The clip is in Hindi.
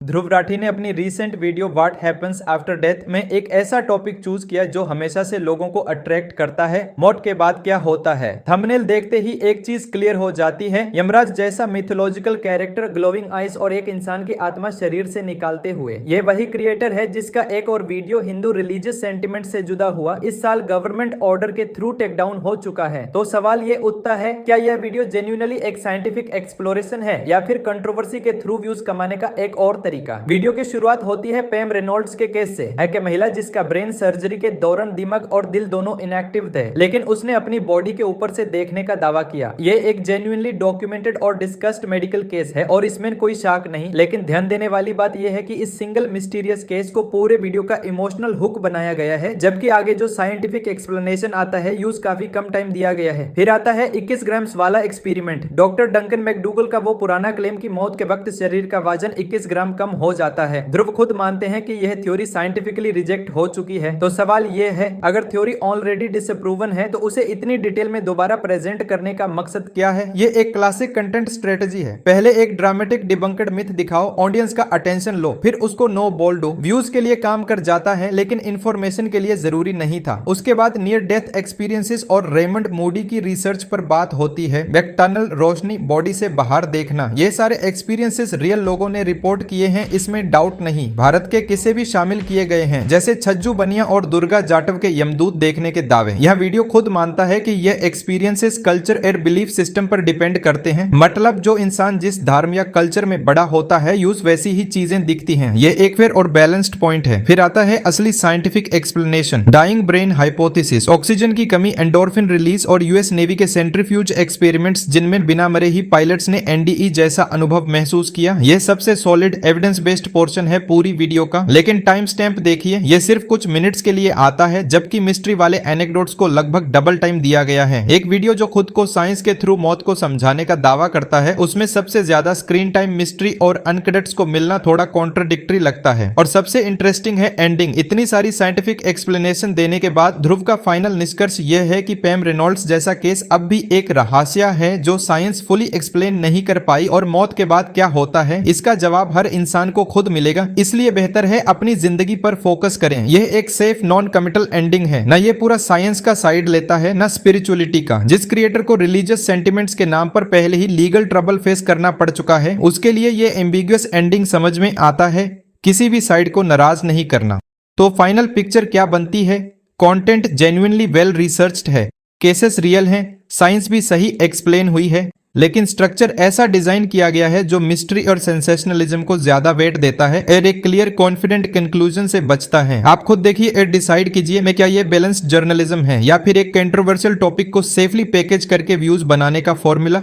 ध्रुव राठी ने अपनी recent video what happens after death में एक ऐसा टॉपिक चूज किया जो हमेशा से लोगों को अट्रैक्ट करता है, मौत के बाद क्या होता है। थंबनेल देखते ही एक चीज क्लियर हो जाती है, यमराज जैसा मिथोलॉजिकल कैरेक्टर ग्लोइंग आइज और एक इंसान की आत्मा शरीर से निकालते हुए। ये वही क्रिएटर है जिसका एक और वीडियो हिंदू रिलीजियस सेंटिमेंट से जुड़ा हुआ इस साल गवर्नमेंट ऑर्डर के थ्रू टेक डाउन हो चुका है। तो सवाल ये उठता है, क्या यह वीडियो जेन्युइनली एक साइंटिफिक एक्सप्लोरेशन है या फिर कंट्रोवर्सी के थ्रू व्यूज कमाने का एक और तरीका। वीडियो की शुरुआत होती है पैम रेनॉल्ड्स के केस से, एक महिला जिसका ब्रेन सर्जरी के दौरान दिमाग और दिल दोनों इनएक्टिव थे, लेकिन उसने अपनी बॉडी के ऊपर से देखने का दावा किया। ये एक जेन्युइनली डॉक्यूमेंटेड और डिस्कस्ड मेडिकल केस है और इसमें कोई शाक नहीं, लेकिन ध्यान देने वाली बात यह है कि इस सिंगल मिस्टीरियस केस को पूरे वीडियो का इमोशनल हुक बनाया गया है, जबकि आगे जो साइंटिफिक एक्सप्लेनेशन आता है यूज काफी कम टाइम दिया गया है। फिर आता है 21 ग्राम वाला एक्सपेरिमेंट। डॉक्टर डंकन मैकडूगल का वो पुराना क्लेम कि मौत के वक्त शरीर का वजन 21 ग्राम कम हो जाता है। ध्रुव खुद मानते हैं कि यह थ्योरी साइंटिफिकली रिजेक्ट हो चुकी है। तो सवाल यह है, अगर थ्योरी ऑलरेडी डिसअप्रूवन है तो उसे इतनी डिटेल में दोबारा प्रेजेंट करने का मकसद क्या है। ये एक क्लासिक कंटेंट स्ट्रेटेजी है। पहले एक ड्रामेटिक डिबंक्ड मिथ दिखाओ, ऑडियंस का अटेंशन लो, फिर उसको नो बोल दो। व्यूज के लिए काम कर जाता है लेकिन इंफॉर्मेशन के लिए जरूरी नहीं था। उसके बाद नियर डेथ एक्सपीरियंसेस और रेमंड मूडी की रिसर्च पर बात होती है। बैक्टानल रोशनी, बॉडी से बाहर देखना, ये सारे एक्सपीरियंसेस रियल लोगों ने रिपोर्ट किए हैं, इसमें डाउट नहीं। भारत के किसे भी शामिल किए गए हैं, जैसे छज्जू बनिया और दुर्गा जाटव के यमदूत देखने के दावे। यह वीडियो खुद मानता है कि यह एक्सपीरियंसेस कल्चर और बिलीफ सिस्टम पर डिपेंड करते हैं। मतलब जो इंसान जिस धर्म या कल्चर में बड़ा होता है यूज वैसी ही चीजें दिखती हैं। ये एक फेयर और बैलेंस्ड पॉइंट है। फिर आता है असली scientific explanation. Dying brain hypothesis, oxygen की कमी, एंडोर्फिन रिलीज और यूएस नेवी के सेंट्रीफ्यूज एक्सपेरिमेंट्स जिनमें बिना मरे ही पायलट्स ने एनडीई जैसा अनुभव महसूस किया। यह सबसे सॉलिड एविडेंस बेस्ड पोर्शन है पूरी वीडियो का। लेकिन टाइम स्टैंप देखिए, यह सिर्फ कुछ मिनट्स के लिए आता है, जबकि मिस्ट्री वाले एनेक्डोट्स को लगभग डबल टाइम दिया गया है। एक वीडियो जो खुद को साइंस के थ्रू मौत को समझाने का दावा करता है, उसमें सबसे ज्यादा स्क्रीन टाइम मिस्ट्री और अनक्रेडिट्स को मिलना थोड़ा कॉन्ट्राडिक्टरी लगता है। और सबसे इंटरेस्टिंग है एंडिंग। इतनी सारी साइंटिफिक एक्सप्लेनेशन देने के बाद ध्रुव का फाइनल निष्कर्ष यह है कि पैम रेनॉल्ड्स जैसा केस अब भी एक रहस्य है जो साइंस फुली एक्सप्लेन नहीं कर पाई, और मौत के बाद क्या होता है इसका जवाब हर इंसान को खुद मिलेगा। इसलिए बेहतर है अपनी जिंदगी पर फोकस करें। यह एक सेफ नॉन कमिटल एंडिंग है, न ये पूरा साइंस का साइड लेता है न स्पिरिचुअलिटी का। जिस क्रिएटर को रिलीजियस सेंटिमेंट्स के नाम पर पहले ही लीगल ट्रबल फेस करना पड़ चुका है, उसके लिए ये एम्बिगुअस एंडिंग समझ में आता है। किसी भी साइड को नाराज नहीं करना। तो फाइनल पिक्चर क्या बनती है? कंटेंट जेन्युइनली वेल रिसर्च्ड है, केसेस रियल हैं, साइंस भी सही एक्सप्लेन हुई है, लेकिन स्ट्रक्चर ऐसा डिजाइन किया गया है जो मिस्ट्री और सेंसेशनलिज्म को ज्यादा वेट देता है और एक क्लियर कॉन्फिडेंट कंक्लूजन से बचता है। आप खुद देखिए और डिसाइड कीजिए में क्या ये बैलेंस्ड जर्नलिज्म है या फिर एक कंट्रोवर्शियल टॉपिक को सेफली पैकेज करके व्यूज बनाने का फॉर्मूला।